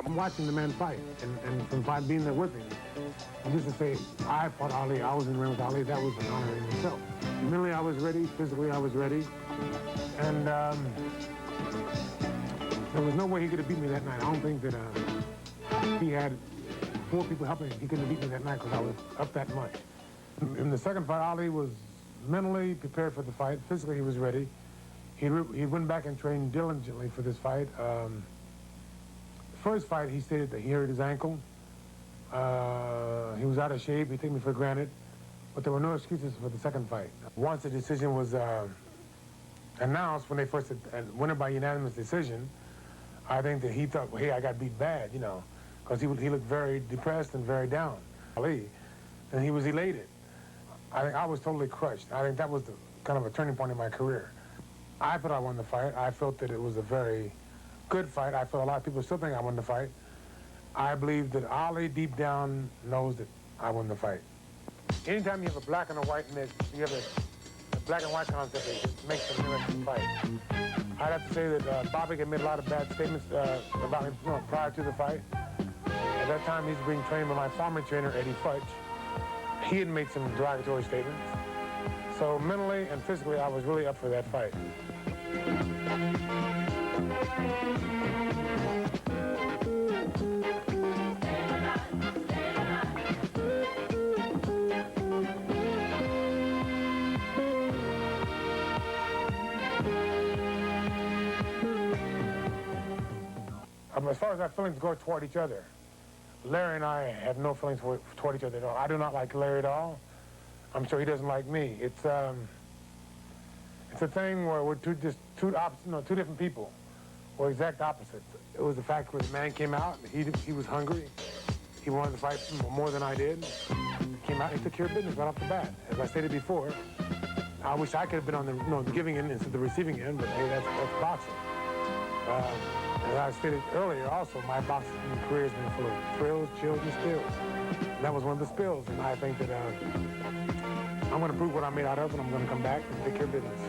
from watching the man fight and from being there with him. And just to say, I fought Ali, I was in the ring with Ali, that was an honor in itself. Mentally, I was ready. Physically, I was ready. And there was no way he could have beat me that night. I don't think that he had 4 people helping him. He couldn't have beat me that night because I was up that much. In the second fight, Ali was mentally prepared for the fight. Physically, he was ready. He went back and trained diligently for this fight. The first fight, he stated that he hurt his ankle. He was out of shape. He took me for granted. But there were no excuses for the second fight. Once the decision was announced, when they first won it by unanimous decision, I think that he thought, well, hey, I got beat bad, you know, because he looked very depressed and very down. Ali, and he was elated. I think I was totally crushed. I think that was the kind of a turning point in my career. I thought I won the fight. I felt that it was a very good fight. I feel a lot of people still think I won the fight. I believe that Ali, deep down, knows that I won the fight. Anytime you have a black and a white mix, you have a black and white concept, it makes an interesting fight. I'd have to say that Bobby had made a lot of bad statements about me prior to the fight. At that time, he's being trained by my former trainer, Eddie Fudge. He had made some derogatory statements. So mentally and physically, I was really up for that fight. As far as our feelings go toward each other, Larry and I have no feelings toward each other at all. I do not like Larry at all. I'm sure he doesn't like me. It's a thing where we're two different people. We're exact opposites. It was the fact where the man came out, he was hungry. He wanted to fight more than I did. He came out, he took care of business right off the bat. As I stated before, I wish I could have been on the giving end instead of the receiving end, but hey, that's boxing. As I stated earlier, also, my boxing career has been full of thrills, chills, and spills. And that was one of the spills, and I think that I'm going to prove what I'm made out of, and I'm going to come back and take care of business.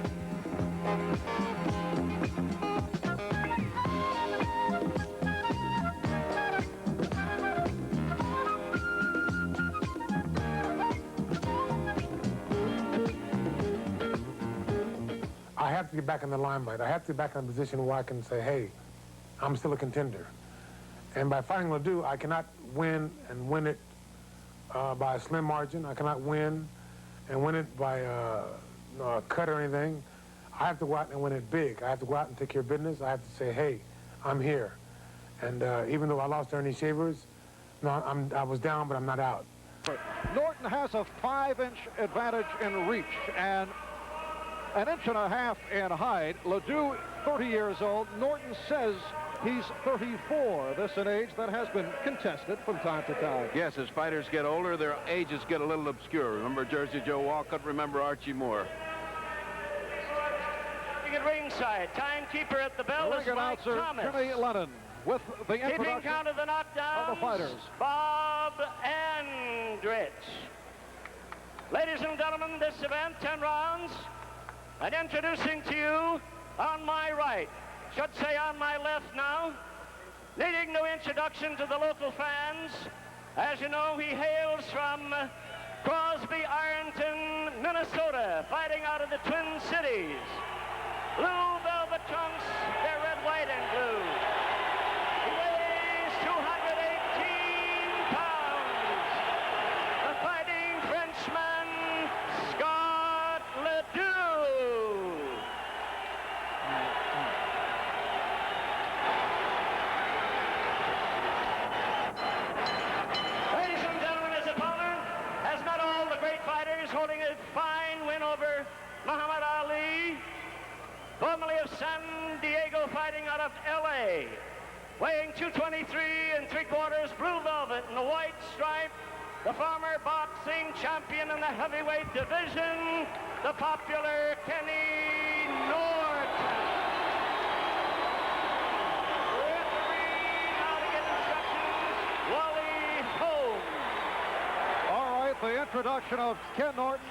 I have to get back in the limelight. I have to get back in a position where I can say, hey, I'm still a contender. And by fighting LeDoux, I cannot win and win it by a slim margin. I cannot win and win it by a cut or anything. I have to go out and win it big. I have to go out and take care of business. I have to say, hey, I'm here. And even though I lost Ernie Shavers, I was down, but I'm not out. Norton has a 5-inch advantage in reach and an 1.5 inches in height. LeDoux, 30 years old. Norton says he's 34. This is an age that has been contested from time to time. Yes, as fighters get older, their ages get a little obscure. Remember Jersey Joe Walcott, remember Archie Moore. At ringside, timekeeper at the bell is Mike Thomas. Jimmy Lennon with the introduction keeping count of the knockdowns, of the fighters. Bob Andrich. Ladies and gentlemen, this event, 10 rounds. And introducing to you, on my right, should say on my left now, needing no introduction to the local fans. As you know, he hails from Crosby, Ironton, Minnesota, fighting out of the Twin Cities. Blue velvet trunks, they're red, white, and blue. He weighs 218 pounds. The fighting Frenchman, Scott LeDoux. Ladies and gentlemen, his opponent has met all the great fighters, holding a fine win over Muhammad Ali, formerly of San Diego, fighting out of L.A., weighing 223 3/4, blue velvet and the white stripe, the former boxing champion in the heavyweight division, the popular Kenny Norton. Referee now to get instructions, Wally Holmes. All right, the introduction of Ken Norton,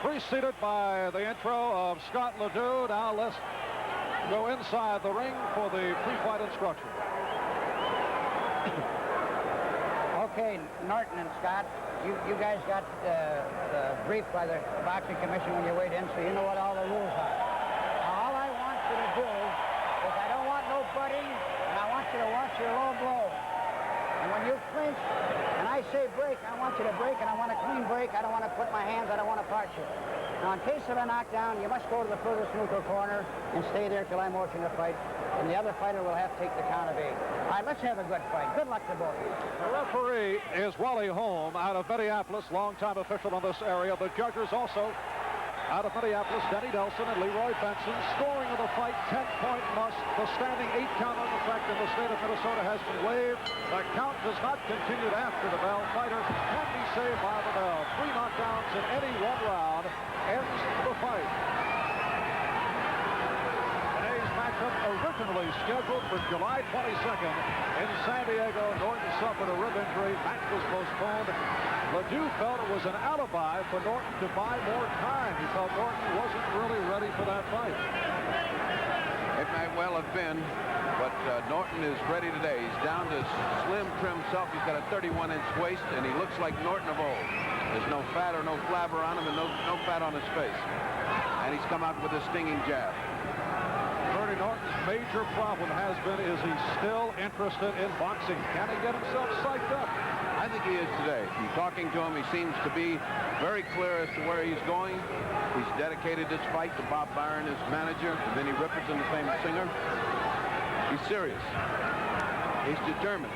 preceded by the intro of Scott LeDoux. Now let's go inside the ring for the pre-fight instruction. Okay, Norton and Scott, you guys got briefed by the boxing commission when you weighed in, so you know what all the rules are. Now, all I want you to do is I don't want no butting, and I want you to watch your low blow. And when you flinch, and I say break, I want you to break, and I want a clean break. I don't want to put my hands, I don't want to part you. Now, in case of a knockdown, you must go to the furthest neutral corner and stay there till I motion to fight, and the other fighter will have to take the count of 8. All right, let's have a good fight. Good luck to both of you. The referee is Wally Holm out of Minneapolis, longtime official in this area. The judges also out of Minneapolis, Denny Nelson and Leroy Benson. Scoring of the fight, 10-point must. The standing 8-count on effect in the state of Minnesota has been waived. The count does not continue after the bell. Fighter can be saved by the bell. 3 knockdowns in any one round ends the fight. Today's matchup originally scheduled for July 22nd in San Diego. Norton suffered a rib injury. Match was postponed. LeDoux felt it was an alibi for Norton to buy more time. He felt Norton wasn't really ready for that fight. It might well have been, but Norton is ready today. He's down to slim, trim self. He's got a 31-inch waist, and he looks like Norton of old. There's no fat or no flabber on him, and no fat on his face. And he's come out with a stinging jab. Bernie Norton's major problem has been, is he still interested in boxing? Can he get himself psyched up? I think he is today. From talking to him, he seems to be very clear as to where he's going. He's dedicated this fight to Bob Byron, his manager, and Vinnie Riperton, the famous singer. He's serious. He's determined.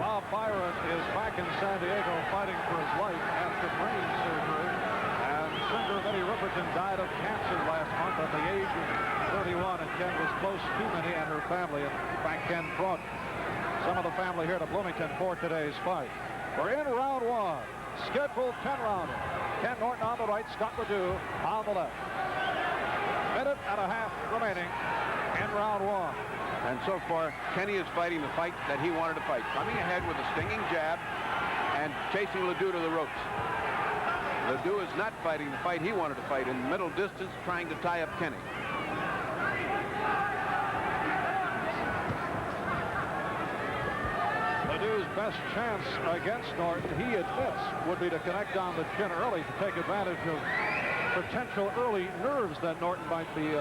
Bob Byron is back in San Diego fighting for his life after brain surgery. And singer Vinnie Riperton died of cancer last month at the age of 31, and Ken was close to Minnie and her family. In fact, Ken brought some of the family here to Bloomington for today's fight. We're in round 1. Scheduled 10-rounder. Ken Norton on the right, Scott LeDoux on the left. Minute and a half remaining in round 1. And so far, Kenny is fighting the fight that he wanted to fight. Coming ahead with a stinging jab and chasing LeDoux to the ropes. LeDoux is not fighting the fight he wanted to fight in middle distance, trying to tie up Kenny. LeDoux's best chance against Norton, he admits, would be to connect on the chin early to take advantage of potential early nerves that Norton might be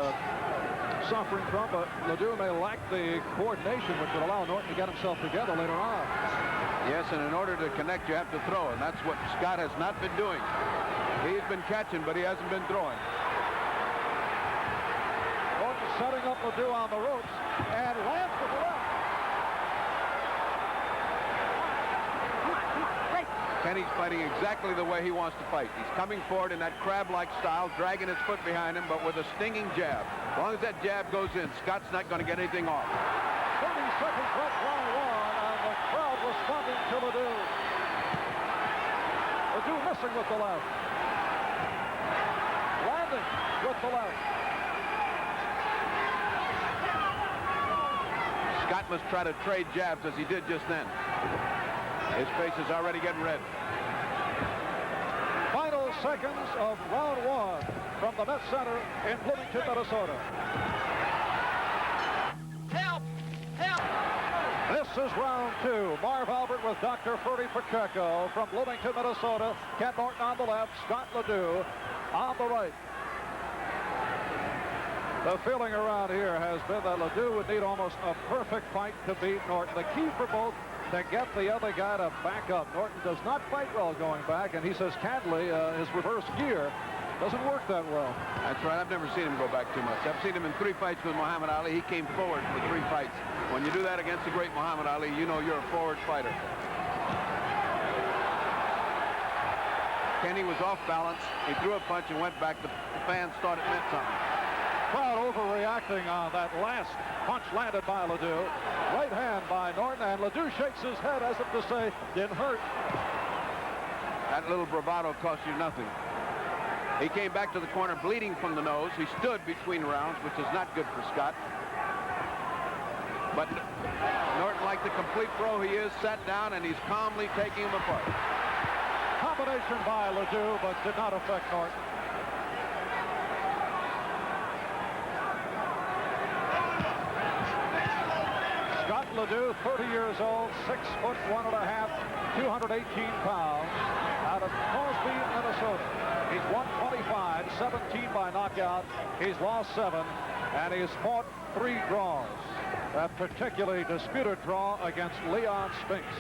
suffering from, but LeDoux may lack the coordination which would allow Norton to get himself together later on. Yes, and in order to connect, you have to throw, and that's what Scott has not been doing. He's been catching, but he hasn't been throwing. Norton setting up LeDoux on the ropes and lands with the left. Kenny's fighting exactly the way he wants to fight. He's coming forward in that crab-like style, dragging his foot behind him, but with a stinging jab. As long as that jab goes in, Scott's not going to get anything off. 30 seconds left, round 1, and the crowd responding to LeDoux. LeDoux missing with the left. Landing with the left. Scott must try to trade jabs as he did just then. His face is already getting red. Final seconds of round 1 from the Met Center in Bloomington, Minnesota. Help! Help! This is round 2. Marv Albert with Dr. Ferdy Pacheco from Bloomington, Minnesota. Ken Norton on the left, Scott LeDoux on the right. The feeling around here has been that LeDoux would need almost a perfect fight to beat Norton. The key for both, to get the other guy to back up. Norton does not fight well going back, and he says candidly his reverse gear doesn't work that well. That's right. I've never seen him go back too much. I've seen him in 3 fights with Muhammad Ali. He came forward for 3 fights. When you do that against the great Muhammad Ali, you know you're a forward fighter. Kenny was off balance. He threw a punch and went back. The fans thought it meant something. Crowd overreacting on that last punch landed by LeDoux. Right hand by Norton, and LeDoux shakes his head as if to say, didn't hurt. That little bravado cost you nothing. He came back to the corner bleeding from the nose. He stood between rounds, which is not good for Scott. But Norton, like the complete pro he is, sat down, and he's calmly taking him apart. Combination by LeDoux, but did not affect Norton. LeDoux, 30 years old, 6'1½", 218 pounds, out of Crosby, Minnesota. He's won 25, 17 by knockout. He's lost 7, and he's fought 3 draws. A particularly disputed draw against Leon Spinks.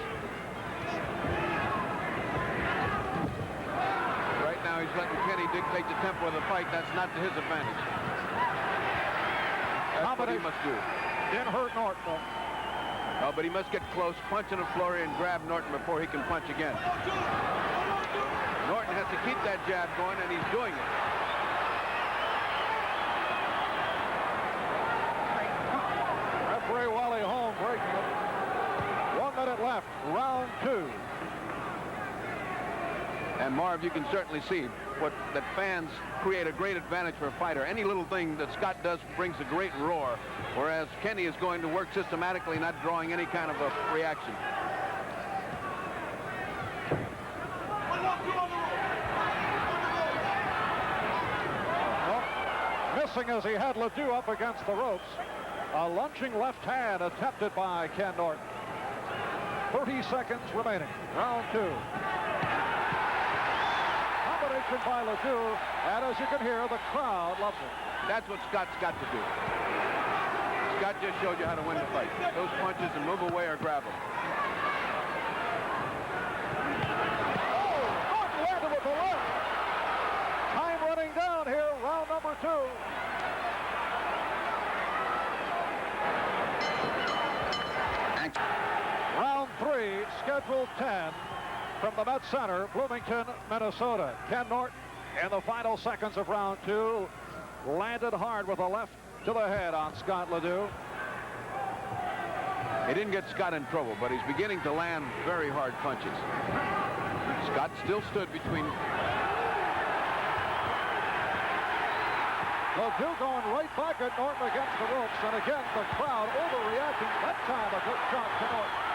Right now he's letting Kenny dictate the tempo of the fight. That's not to his advantage. That's what he must do. Didn't hurt Norton, though. Oh, but he must get close, punch in a flurry, and grab Norton before he can punch again. Norton has to keep that jab going, and he's doing it. Referee Wally Holm breaking it. 1 minute left, round 2. And Marv, you can certainly see that fans create a great advantage for a fighter. Any little thing that Scott does brings a great roar, whereas Kenny is going to work systematically, not drawing any kind of a reaction. Well, missing as he had LeDoux up against the ropes. A lunging left hand attempted by Ken Norton. 30 seconds remaining. Round 2. Combination by LeDoux, and as you can hear, the crowd loves it. That's what Scott's got to do. Scott just showed you how to win the fight. Those punches and move away or grab them. Oh, Norton landed with the left. Time running down here, round number 2. Round 3, scheduled 10. From the Met Center, Bloomington, Minnesota. Ken Norton in the final seconds of round 2 landed hard with a left to the head on Scott LeDoux. He didn't get Scott in trouble, but he's beginning to land very hard punches. Scott still stood between. LeDoux going right back at Norton against the ropes, and again the crowd overreacting. That time a good shot to Norton.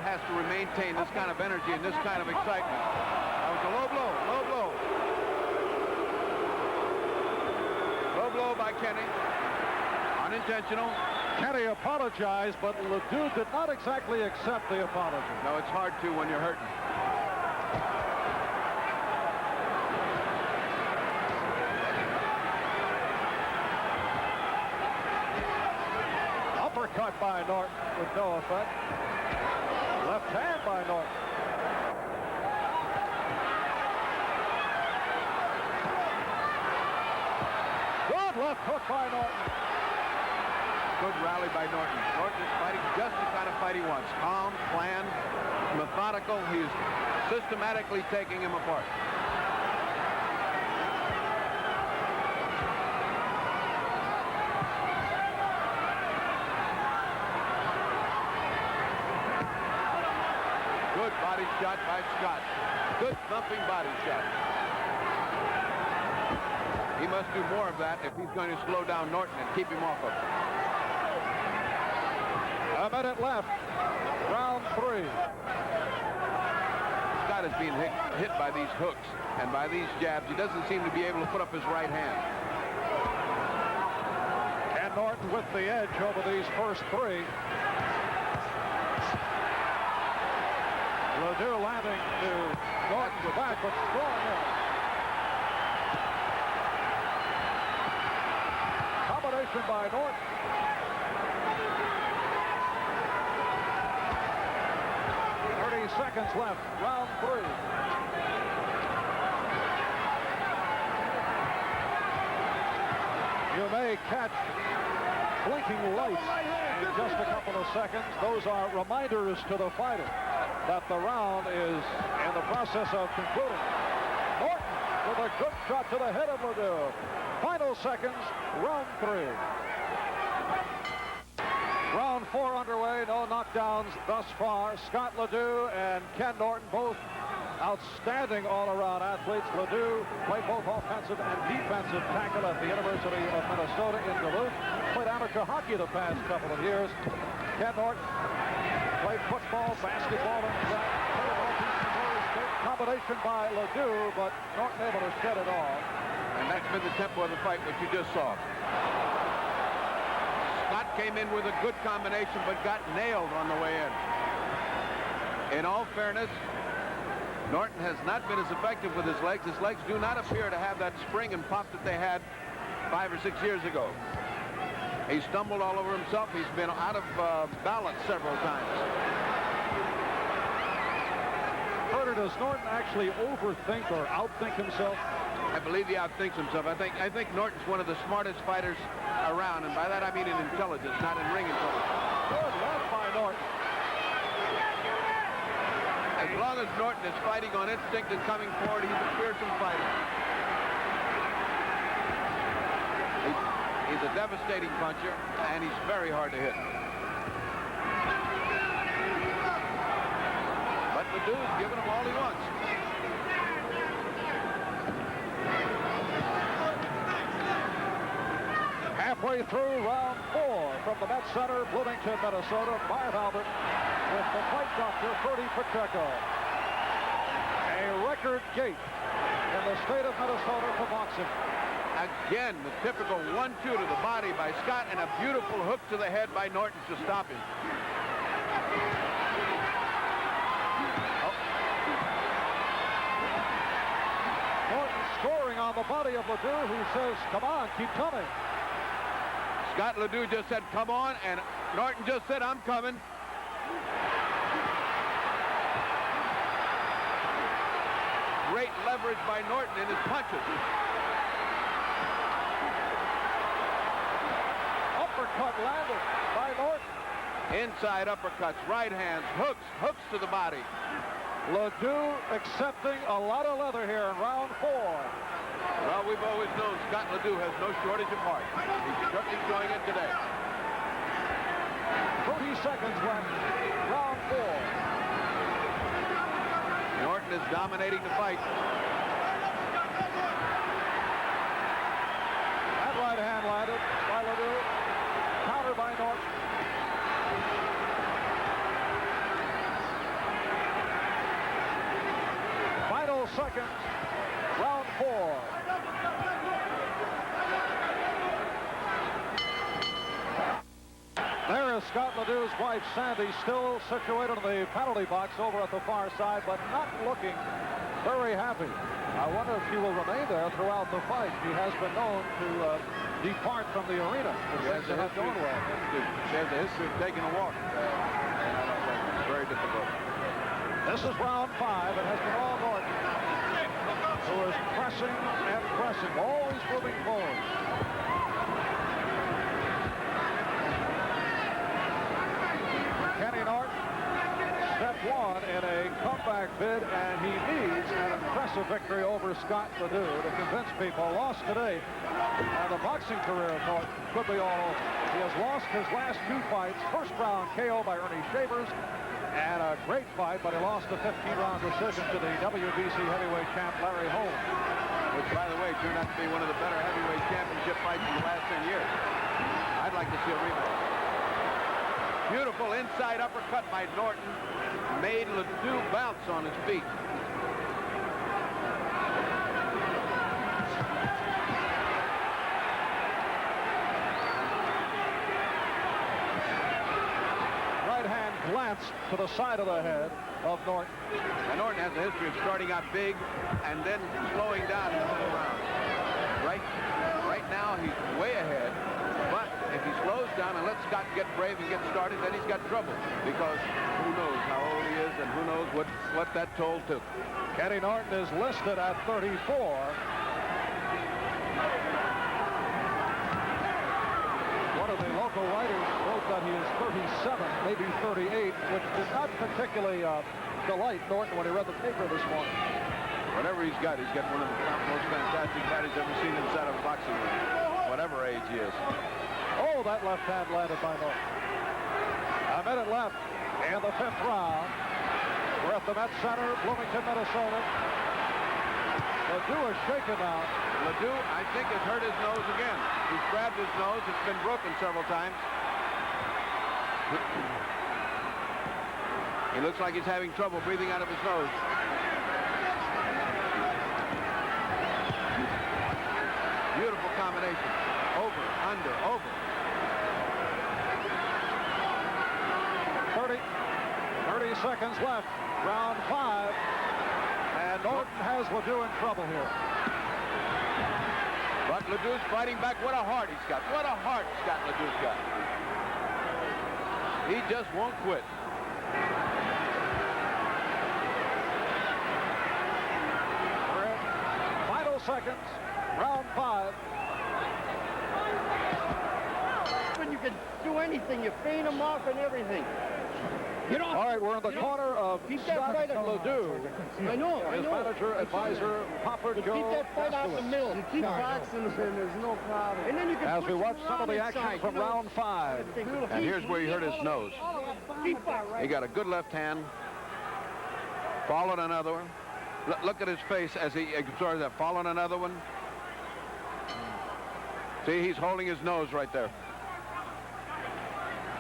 Has to maintain this kind of energy and this kind of excitement. That was a low blow, low blow. Low blow by Kenny. Unintentional. Kenny apologized, but LeDoux did not exactly accept the apology. No, it's hard to when you're hurting. Uppercut by Norton with no effect. Left hand by Norton. Good left hook by Norton. Good rally by Norton. Norton is fighting just the kind of fight he wants. Calm, planned, methodical. He's systematically taking him apart. Good body shot by Scott. Good thumping body shot. He must do more of that if he's going to slow down Norton and keep him off of him. A minute left. Round 3. Scott is being hit by these hooks and by these jabs. He doesn't seem to be able to put up his right hand. And Norton with the edge over these first 3. LeDoux landing to Norton's back, but strong in. Combination by Norton. Seconds left, round 3. You may catch blinking lights in just a couple of seconds. Those are reminders to the fighter that the round is in the process of concluding. Norton with a good shot to the head of LeDoux. Final seconds, round 3. Round 4 underway, no knockdowns thus far. Scott LeDoux and Ken Norton, both outstanding all-around athletes. LeDoux played both offensive and defensive tackle at the University of Minnesota in Duluth. Played amateur much of hockey the past couple of years. Ken Norton played football, basketball, and track. Combination by LeDoux, but Norton able to shed it off. And that's been the tempo of the fight, which you just saw. Scott came in with a good combination, but got nailed on the way in. In all fairness, Norton has not been as effective with his legs. His legs do not appear to have that spring and pop that they had 5 or 6 years ago. He stumbled all over himself. He's been out of balance several times. Herder, does Norton actually overthink or outthink himself? I believe he outthinks himself. I think Norton's one of the smartest fighters around, and by that I mean in intelligence, not in ring intelligence. Good left by Norton. As long as Norton is fighting on instinct and coming forward, he's a fearsome fighter. He's a devastating puncher, and he's very hard to hit. But LeDoux is giving him all he wants. Halfway through round 4 from the Met Center, Bloomington, Minnesota, Marv Albert with the fight doctor, Ferdy Pacheco. A record gate in the state of Minnesota for boxing. Again, the typical 1-2 to the body by Scott and a beautiful hook to the head by Norton to stop him. Norton scoring on the body of LeDoux, who says, come on, keep coming. Scott LeDoux just said, come on, and Norton just said, I'm coming. Great leverage by Norton in his punches. Uppercut landed by Norton. Inside uppercuts, right hands, hooks to the body. LeDoux accepting a lot of leather here in round 4. Well, we've always known Scott LeDoux has no shortage of heart. He's certainly showing it today. 30 seconds left, round 4. Norton is dominating the fight. That right hand landed by LeDoux. Counter by Norton. Final seconds, round 4. There is Scott LeDoux's wife, Sandy, still situated in the penalty box over at the far side, but not looking very happy. I wonder if she will remain there throughout the fight. She has been known to depart from the arena. She has a history of taking a walk. It's very difficult. This is round 5. It has been all Norton, who is pressing and pressing, always moving forward. Kenny Norton, step 1 in a comeback bid, and he needs an impressive victory over Scott LeDoux to convince people. Lost today, and the boxing career of Norton could be all over. He has lost his last 2 fights. First round KO by Ernie Shavers, and a great fight, but he lost a 15-round decision to the WBC heavyweight champ Larry Holmes. Which, by the way, turned out to be one of the better heavyweight championship fights in the last 10 years. I'd like to see a rematch. Beautiful inside uppercut by Norton made LeDoux bounce on his feet. Right hand glance to the side of the head of Norton. And Norton has a history of starting out big and then slowing down in the middle round. Right now he's way ahead. But if he slows down and lets Scott get brave and get started, then he's got trouble. Because who knows how old he is and who knows what that toll took. Kenny Norton is listed at 34. One of the local writers wrote that he is 37, maybe 38, which did not particularly delight Norton when he read the paper this morning. Whatever he's got one of the most fantastic fighters ever seen inside of a boxing ring, whatever age he is. Oh, that left hand landed by Norton. A minute left in the 5th round. We're at the Met Center, Bloomington, Minnesota. The LeDoux is shaken now. LeDoux, I think, has hurt his nose again. He's grabbed his nose. It's been broken several times. He looks like he's having trouble breathing out of his nose. Beautiful combination. Over, under, over. 30 seconds left. Round 5. And Norton has LeDoux in trouble here. But LeDoux's fighting back. What a heart he's got. What a heart Scott LeDoux's got. He just won't quit. We're in final seconds. Round 5. When you can do anything, you feign them off and everything. You know. All right, we're in the corner of Scott LeDoux. I know. His manager, advisor, Papa Keep Joe. that fight out the middle. You keep boxing him, there's no problem. And then you can As push we him watch some of the around action inside, from you know. round 5. And here's where he hurt his nose. Keep that right. He got a good left hand. Followed another one. Look at his face as he absorbs that. Followed another one. See, he's holding his nose right there.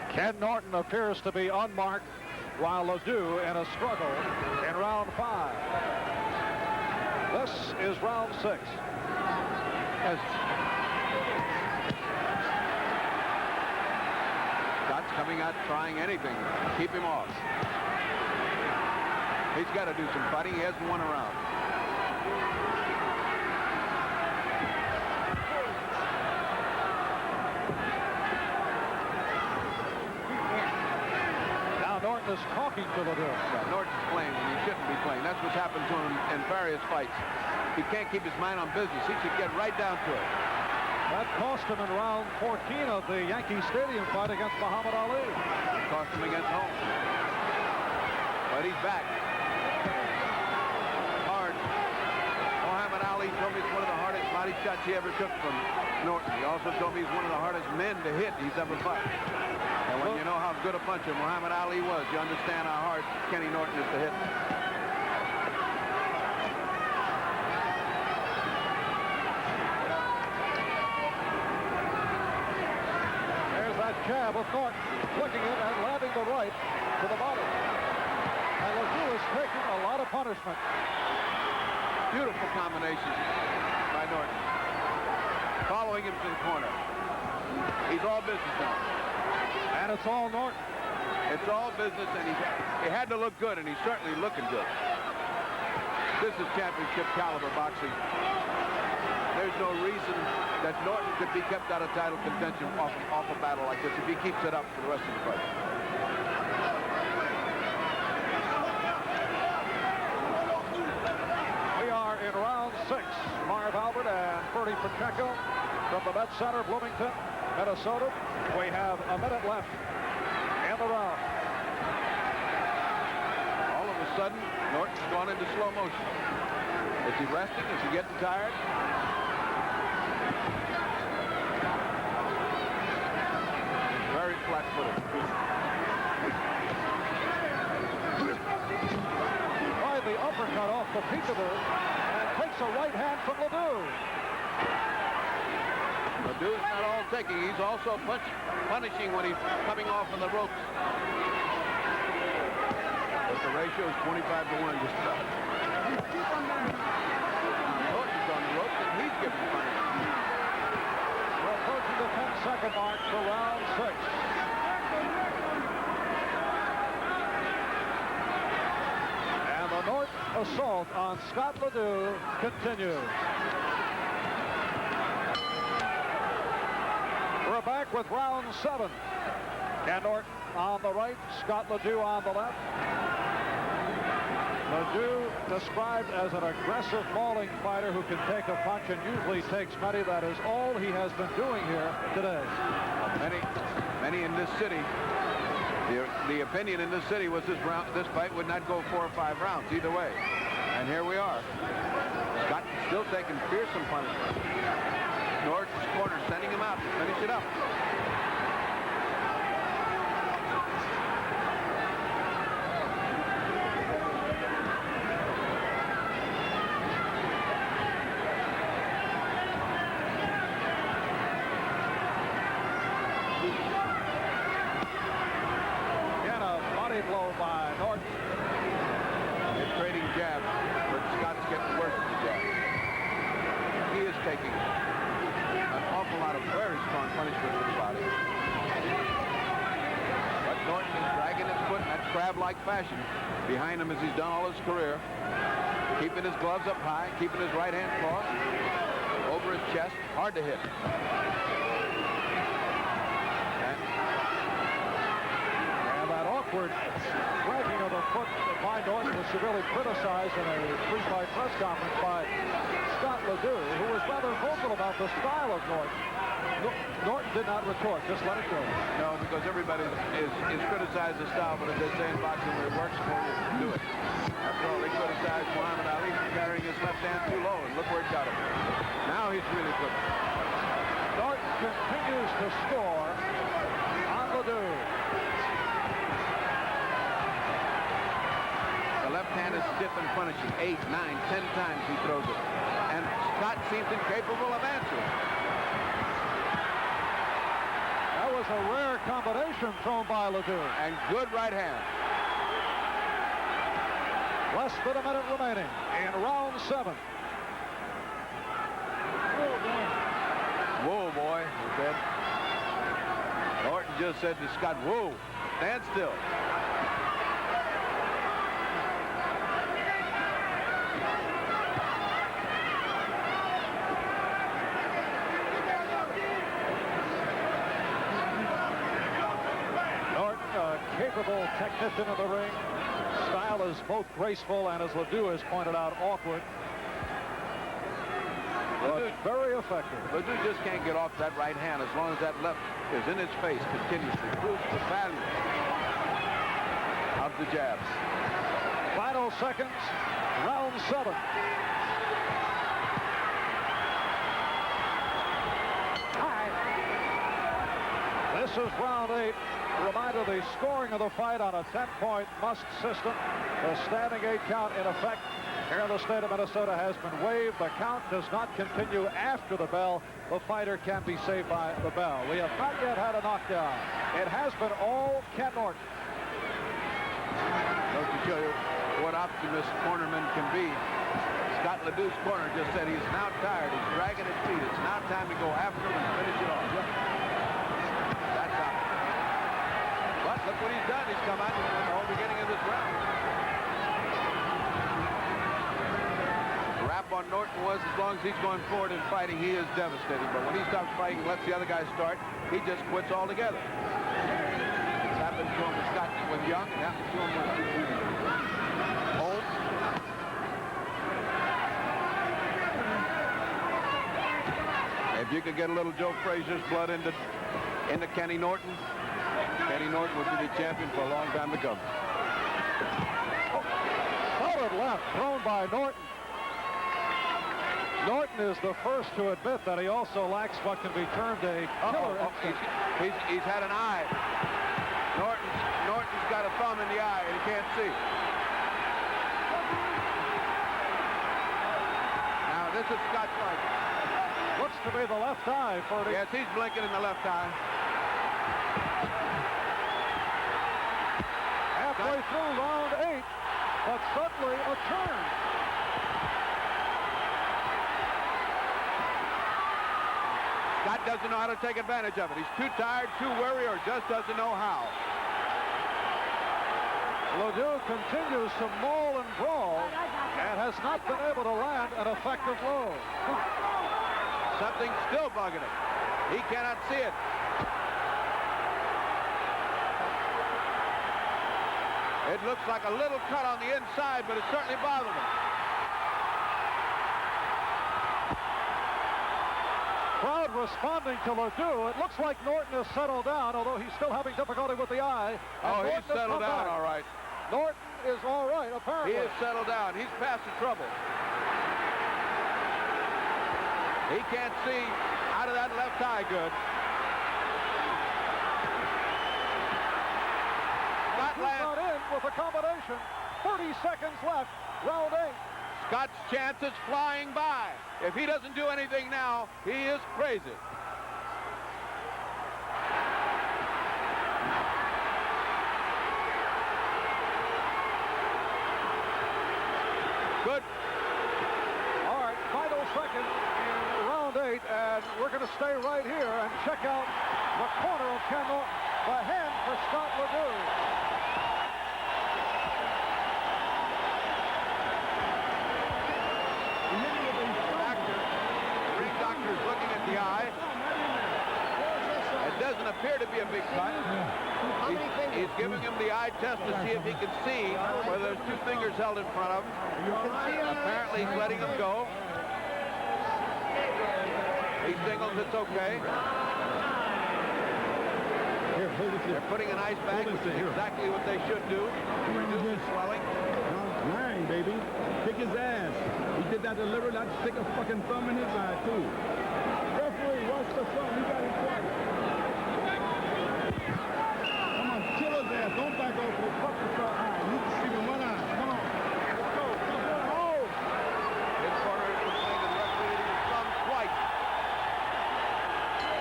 Ken Norton appears to be unmarked, while LeDoux in a struggle in round 5. This is round 6. As Scott's coming out trying anything to keep him off. He's got to do some fighting. He hasn't won a round. Norton is talking to LeDoux. Yeah, Norton's playing when he shouldn't be playing. That's what's happened to him in various fights. He can't keep his mind on business. He should get right down to it. That cost him in round 14 of the Yankee Stadium fight against Muhammad Ali. It cost him against Holmes. But he's back. Hard. Muhammad Ali told me it's one of the hardest body shots he ever took from Norton. He also told me he's one of the hardest men to hit he's ever fought. And when you know how good a puncher Muhammad Ali was, you understand how hard Kenny Norton is to hit. There's that jab of Norton, flicking it and landing the right to the body. And LeDoux is taking a lot of punishment. Beautiful combination by Norton. Following him to the corner. He's all business now. And it's all Norton. It's all business, and he had to look good, and he's certainly looking good. This is championship caliber boxing. There's no reason that Norton could be kept out of title contention off a battle like this if he keeps it up for the rest of the fight. We are in round 6. Marv Albert and Bertie Pacheco from the Met Center, Bloomington, Minnesota. We have a minute left in the round. All of a sudden, Norton's gone into slow motion. Is he resting? Is he getting tired? Very flat-footed. Tried the uppercut off the peekaboo and takes a right hand from LeDoux. LeDoux's not all taking. He's also punishing when he's coming off of the ropes. But the ratio is 25-1 just about. Norton's on the ropes and he's giving punishment. We're approaching the 10-second mark for round 6. And the Norton assault on Scott LeDoux continues. We're back with round 7. Ken Norton on the right, Scott LeDoux on the left. LeDoux described as an aggressive mauling fighter who can take a punch and usually takes many. That is all he has been doing here today. Many in this city. The opinion in this city was this fight would not go 4 or 5 rounds either way. And here we are. Scott still taking fearsome punishment. Norton's corner sending him out to finish it up. taking an awful lot of very strong punishment to the body. But Norton is dragging his foot in that crab-like fashion behind him as he's done all his career. Keeping his gloves up high, keeping his right hand crossed over his chest. Hard to hit. And that awkward dragging of the foot by Norton was severely criticized in a pre-fight press conference by Scott LeDoux, who was rather vocal about the style of Norton. Norton did not retort, just let it go. No, because everybody is criticized the style, but as they say in boxing, when it works for you, do it. After all, they criticized Muhammad Ali for carrying his left hand too low, and look where it got him. Now he's really cooking. Norton continues to score on LeDoux. The left hand is stiff and punishing. 8, 9, 10 times he throws it. And Scott seems incapable of answering. That was a rare combination thrown by LeDoux. And good right hand. Less than a minute remaining in round 7. Whoa, boy, he said. Norton just said to Scott, whoa, stand still. Norton, a capable technician in the ring. Style is both graceful and, as LeDoux has pointed out, awkward. But very effective. LeDoux just can't get off that right hand as long as that left is in his face continuously. Proves the value of the jabs. Final seconds, round 7. This is round 8. Reminder, the scoring of the fight on a 10-point must system. The standing 8 count in effect here in the state of Minnesota has been waived. The count does not continue after the bell. The fighter can be saved by the bell. We have not yet had a knockdown. It has been all Ken Norton. Goes to show you what optimist cornerman can be. Scott LeDoux's corner just said he's now tired. He's dragging his feet. It's now time to go after him and finish it off. That's out. But look what he's done. He's come out in the whole beginning of this round. The rap on Norton was as long as he's going forward in fighting, he is devastating. But when he stops fighting and lets the other guys start, he just quits altogether. It's happened to him with Scott when young. It happened to him with old. If you could get a little Joe Frazier's blood into Kenny Norton, Kenny Norton would be the champion for a long time to come. Solid left thrown by Norton. Norton is the first to admit that he also lacks what can be termed a killer instinct. He's had an eye. Norton's got a thumb in the eye and he can't see. Now this is Scott Clark. Looks to be the left eye for the... Yes, he's blinking in the left eye. Halfway through round 8, but suddenly a turn. Scott doesn't know how to take advantage of it. He's too tired, too weary, or just doesn't know how. LeDoux continues to maul and brawl and has not been able to land an effective blow. Something's still bugging him. He cannot see it. It looks like a little cut on the inside, but it certainly bothered him. Crowd responding to LeDoux. It looks like Norton has settled down, although he's still having difficulty with the eye. Oh, Norton he's settled down all right. Norton is all right, apparently. He is settled down. He's past the trouble. He can't see out of that left eye good. Scott Not in with a combination. 30 seconds left, round 8. Scott's chance is flying by. If he doesn't do anything now, he is crazy. Good. All right, final second in round to stay right here and check out the corner of Ken Norton. The hand for Scott LeDoux. The ring doctor is looking at the eye. It doesn't appear to be a big cut. He's giving him the eye test to see if he can see whether there's two fingers held in front of him. Apparently he's letting him go. He signals it's okay. They're putting an ice bag, which is exactly what they should do to reduce the swelling. Lying, baby. Kick his ass. He did that deliberately. I'd stick a fucking thumb in his eye, too. Referee, watch the thumb. He got it twice. Come on, kill his ass. Don't back off with fuck the eye. You can see him one eye. Come on. Let's go. Oh! This corner is complaining to the referee that his thumb twice.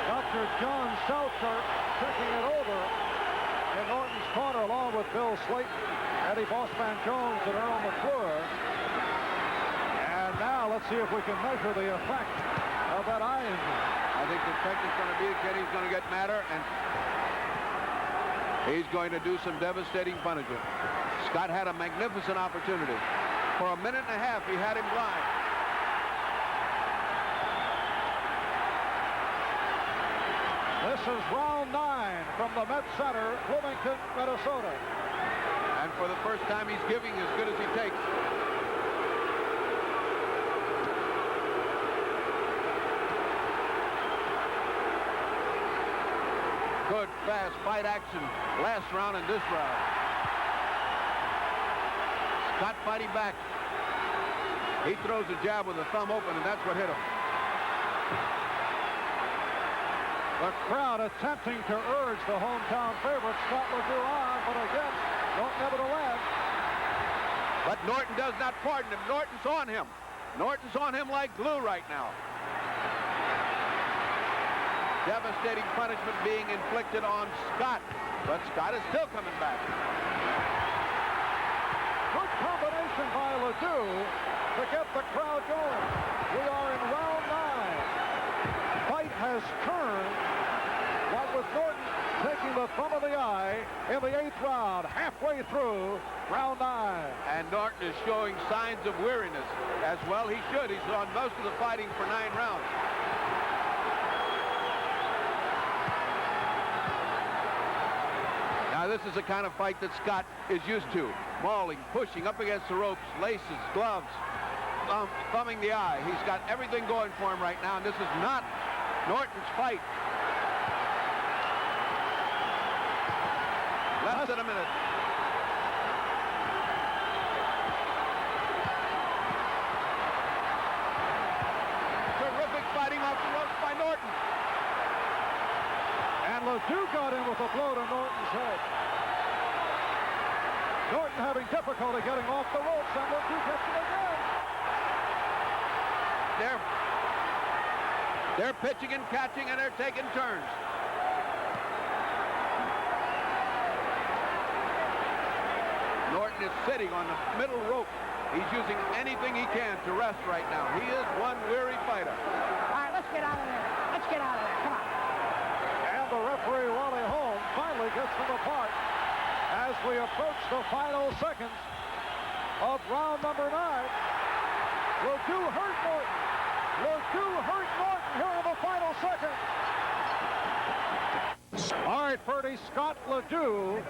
Dr. John Seltzer checking it over in Norton's corner along with Bill Slayton, Eddie Bossman Jones, and Earl McClure. And now let's see if we can measure the effect of that eye injury. I think the effect is going to be that Kenny's going to get madder, and he's going to do some devastating punishment. Scott had a magnificent opportunity. For a minute and a half, he had him blind. This is round 9 from the Met Center, Bloomington, Minnesota. And for the first time, he's giving as good as he takes. Good, fast fight action. Last round and this round. Scott fighting back. He throws a jab with the thumb open, and that's what hit him. The crowd attempting to urge the hometown favorite, Scott LeDoux, on, but again, nevertheless. But Norton does not pardon him. Norton's on him. Norton's on him like glue right now. Devastating punishment being inflicted on Scott, but Scott is still coming back. Good combination by LeDoux to get the crowd going. We are in round 9. Fight has turned. What with Norton taking the thumb of the eye in the 8th round, halfway through round 9. And Norton is showing signs of weariness as well. He should. He's done most of the fighting for 9 rounds. Now, this is the kind of fight that Scott is used to. Mauling, pushing, up against the ropes, laces, gloves, thumbing the eye. He's got everything going for him right now, and this is not Norton's fight. Less than a minute. Terrific fighting off the ropes by Norton. And LeDoux got in with a blow to Norton's head. Norton having difficulty getting off the ropes, and LeDoux gets it again. They're pitching and catching, and they're taking turns. Norton is sitting on the middle rope. He's using anything he can to rest right now. He is one weary fighter. All right, let's get out of there. Let's get out of there. Come on. And the referee, Wally Holmes, finally gets them apart as we approach the final seconds of round number 9. LeDoux hurt Norton. LeDoux hurt Norton here in the final seconds. All right, Ferdy, Scott LeDoux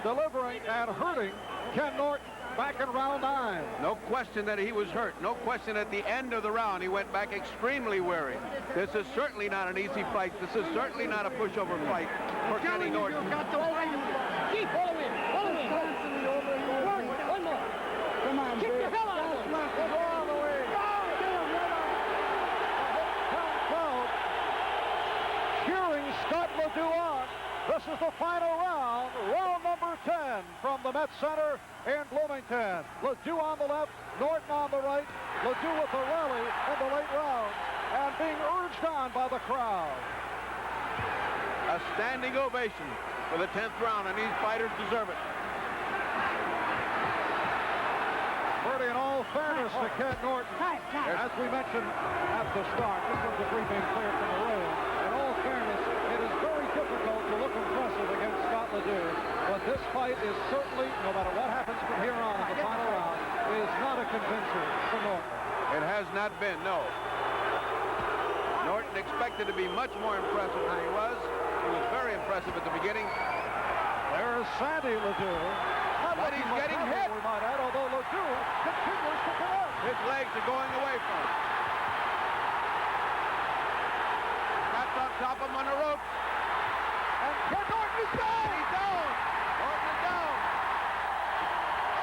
delivering and hurting Ken Norton back in round 9. No question that he was hurt. No question at the end of the round he went back extremely weary. This is certainly not an easy fight. This is certainly not a pushover fight for Kenny Norton. Keep following. One more. Come on, kick the hell out of him. Go all the way. Crowd cheering Scott LeDoux on. This is the final round, round number 10 from the Met Center in Bloomington. LeDoux on the left, Norton on the right. LeDoux with a rally in the late round and being urged on by the crowd. A standing ovation for the 10th round, and these fighters deserve it. Bertie, in all fairness to Ken Norton, as we mentioned at the start, this was the briefing clear from the ring. This fight is certainly, no matter what happens from here on in the final round, is not a convincer for Norton. It has not been, no. Norton expected to be much more impressive than he was. He was very impressive at the beginning. There's Sandy LeDoux. But he's getting hit. We might add, although LeDoux continues to connect. His legs are going away from him. Scott's on top of him on the ropes. And Ken Norton is down. He's down. Norton is down.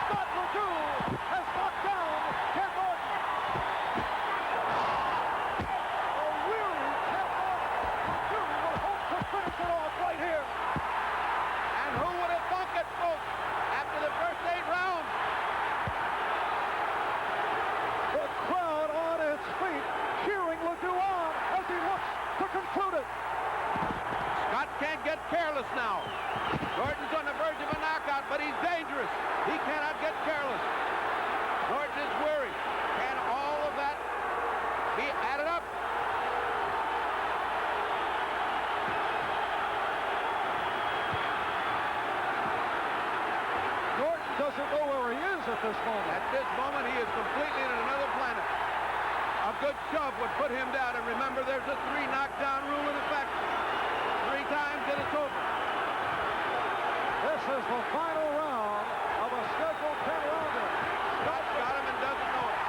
Scott LeDoux has knocked down Ken Norton. A weary Ken Norton. LeDoux will hope to finish it off right here. And who would have thunk it, folks, after the first 8 rounds? The crowd on its feet, cheering LeDoux on as he looks to conclude it. Scott can't get careless now. Norton's on the verge of a knockout, but he's dangerous. He cannot get careless. Norton is weary. Can all of that be added up? Norton doesn't know where he is at this moment. At this moment, he is completely in another planet. A good shove would put him down, and remember, there's a 3 knockdown rule in effect. 3 times and it's over. This is the final round of a scheduled 10-rounder. Scott's got him and doesn't know it.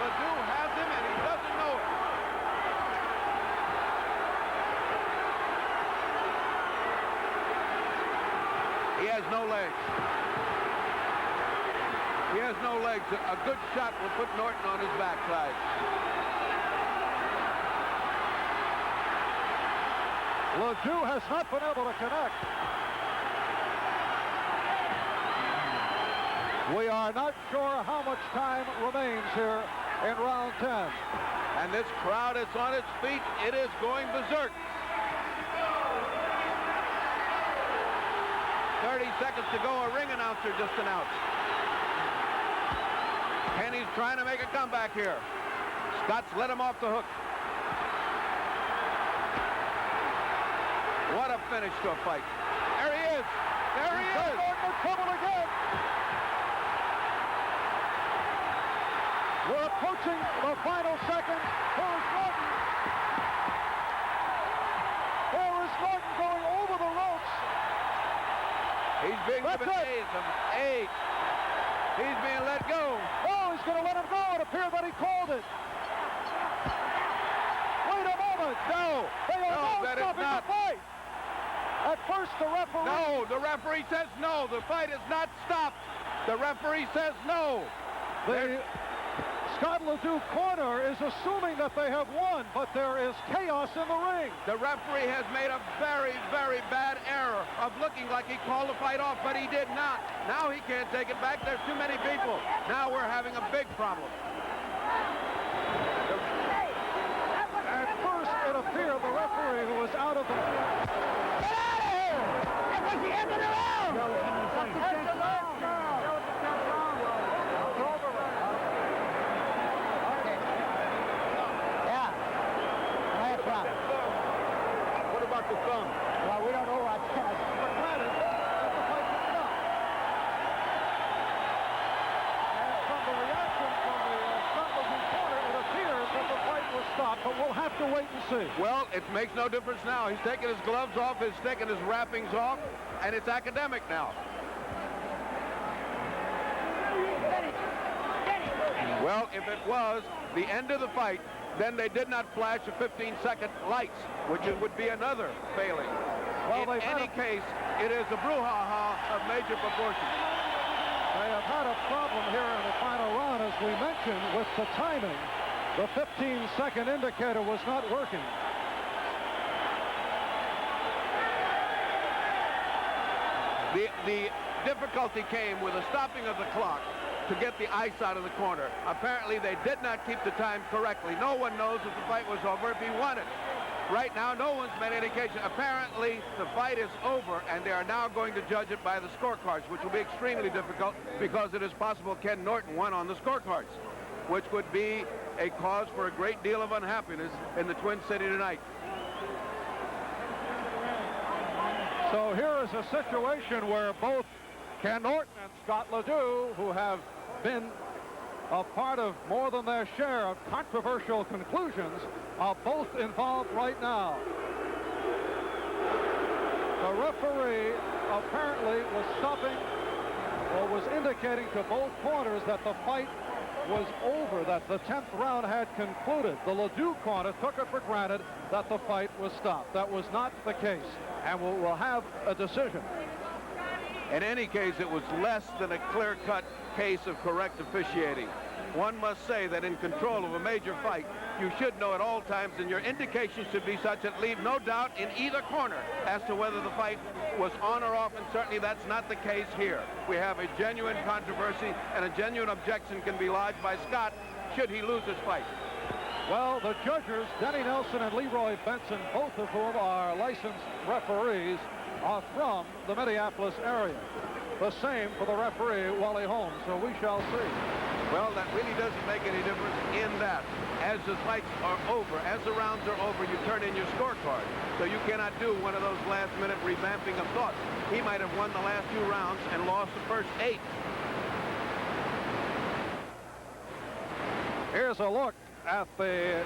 LeDoux has him and he doesn't know it. He has no legs. He has no legs. A good shot will put Norton on his backside. LeDoux has not been able to connect. We are not sure how much time remains here in round 10. And this crowd is on its feet. It is going berserk. 30 seconds to go. A ring announcer just announced. Kenny's trying to make a comeback here. Scott's let him off the hook. What a finish to a fight. There he is. There he is. Norton in trouble again. We're approaching the final seconds. There is Norton. There is Norton going over the ropes. He's being given 8. He's being let go. Oh, he's going to let him go. It appeared that he called it. Wait a moment. No. They are No, that is stopping not. the fight. At first, the referee... No, the referee says no. The fight is not stopped. The referee says no. The Scott LeDoux corner is assuming that they have won, but there is chaos in the ring. The referee has made a very, very bad error of looking like he called the fight off, but he did not. Now he can't take it back. There's too many people. Now we're having a big problem. At first, it appeared the referee who was out of the... Get out of here! That was the end of the round! What about the thumb? Well, we don't know what. For granted that the fight was stopped. And from the reaction from the Scott LeDoux corner, it appears that the fight was stopped, but we'll have to wait and see. Well, it makes no difference now. He's taking his gloves off, he's taking his wrappings off, and it's academic now. Well, if it was the end of the fight, then they did not flash a 15-second lights, which would be another failing. Well, in any case, it is a brouhaha of major proportions. They have had a problem here in the final round, as we mentioned, with the timing. The 15-second indicator was not working. The difficulty came with the stopping of the clock to get the ice out of the corner. Apparently, they did not keep the time correctly. No one knows if the fight was over if he won it. Right now, no one's made indication. Apparently, the fight is over, and they are now going to judge it by the scorecards, which will be extremely difficult because it is possible Ken Norton won on the scorecards, which would be a cause for a great deal of unhappiness in the Twin City tonight. So here is a situation where both Ken Norton and Scott LeDoux, who have been a part of more than their share of controversial conclusions, are both involved right now. The referee apparently was stopping or was indicating to both corners that the fight was over, that the 10th round had concluded. The LeDoux corner took it for granted that the fight was stopped. That was not the case, and we'll have a decision. In any case, it was less than a clear-cut case of correct officiating. One must say that in control of a major fight, you should know at all times, and your indications should be such that leave no doubt in either corner as to whether the fight was on or off, and certainly that's not the case here. We have a genuine controversy, and a genuine objection can be lodged by Scott should he lose his fight. Well, the judges, Denny Nelson and Leroy Benson, both of whom are licensed referees, are from the Minneapolis area. The same for the referee, Wally Holmes, so we shall see. Well, that really doesn't make any difference in that. As the fights are over, as the rounds are over, you turn in your scorecard. So you cannot do one of those last-minute revamping of thoughts. He might have won the last 2 rounds and lost the first 8. Here's a look at the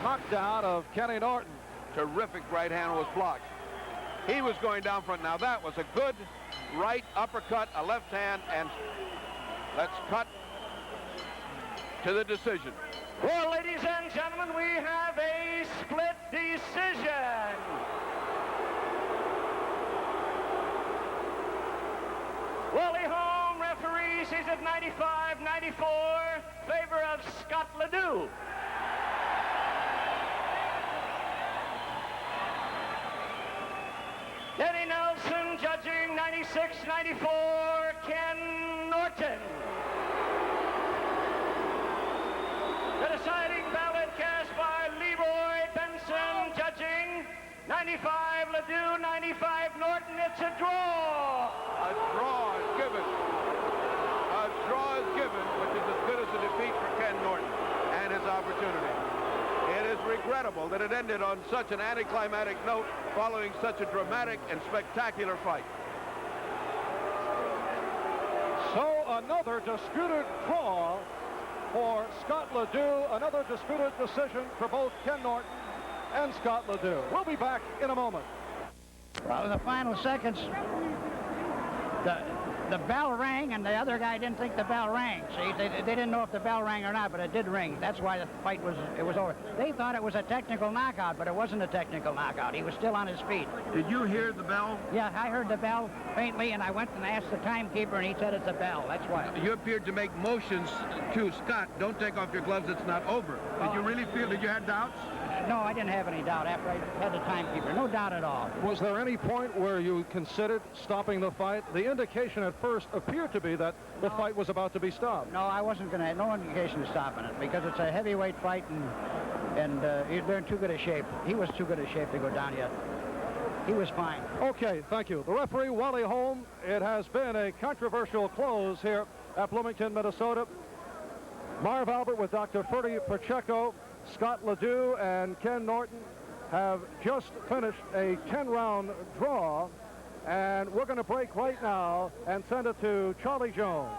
knockdown of Kenny Norton. Terrific right hand was blocked. He was going down front. Now that was a good right uppercut, a left hand, and let's cut to the decision. Well, ladies and gentlemen, we have a split decision. Wally Holmes, referee, sees it 95-94, favor of Scott LeDoux. Denny Nelson judging 96-94, Ken Norton. The deciding ballot cast by Leroy Benson, judging 95 LeDoux, 95 Norton. It's a draw. A draw is given. A draw is given, which is as good as a defeat for Ken Norton and his opportunity. It is regrettable that it ended on such an anticlimactic note following such a dramatic and spectacular fight. So another disputed draw for Scott LeDoux, another disputed decision for both Ken Norton and Scott LeDoux. We'll be back in a moment. Well, in the final seconds, the bell rang, and the other guy didn't think the bell rang. See, they didn't know if the bell rang or not, but it did ring. That's why the fight was over. They thought it was a technical knockout, but it wasn't a technical knockout. He was still on his feet. Did you hear the bell? Yeah, I heard the bell faintly, and I went and asked the timekeeper, and he said it's a bell. That's why. You appeared to make motions to Scott. Don't take off your gloves. It's not over. Did you really feel? Did you have doubts? No, I didn't have any doubt after I had the timekeeper. No doubt at all. Was there any point where you considered stopping the fight? The indication at first appeared to be that the fight was about to be stopped. No, I wasn't going to have no indication of stopping it because it's a heavyweight fight, and they're in too good a shape. He was too good a shape to go down yet. He was fine. Okay, thank you. The referee, Wally Holmes. It has been a controversial close here at Bloomington, Minnesota. Marv Albert with Dr. Ferdy Pacheco. Scott LeDoux and Ken Norton have just finished a 10-round draw, and we're going to break right now and send it to Charlie Jones.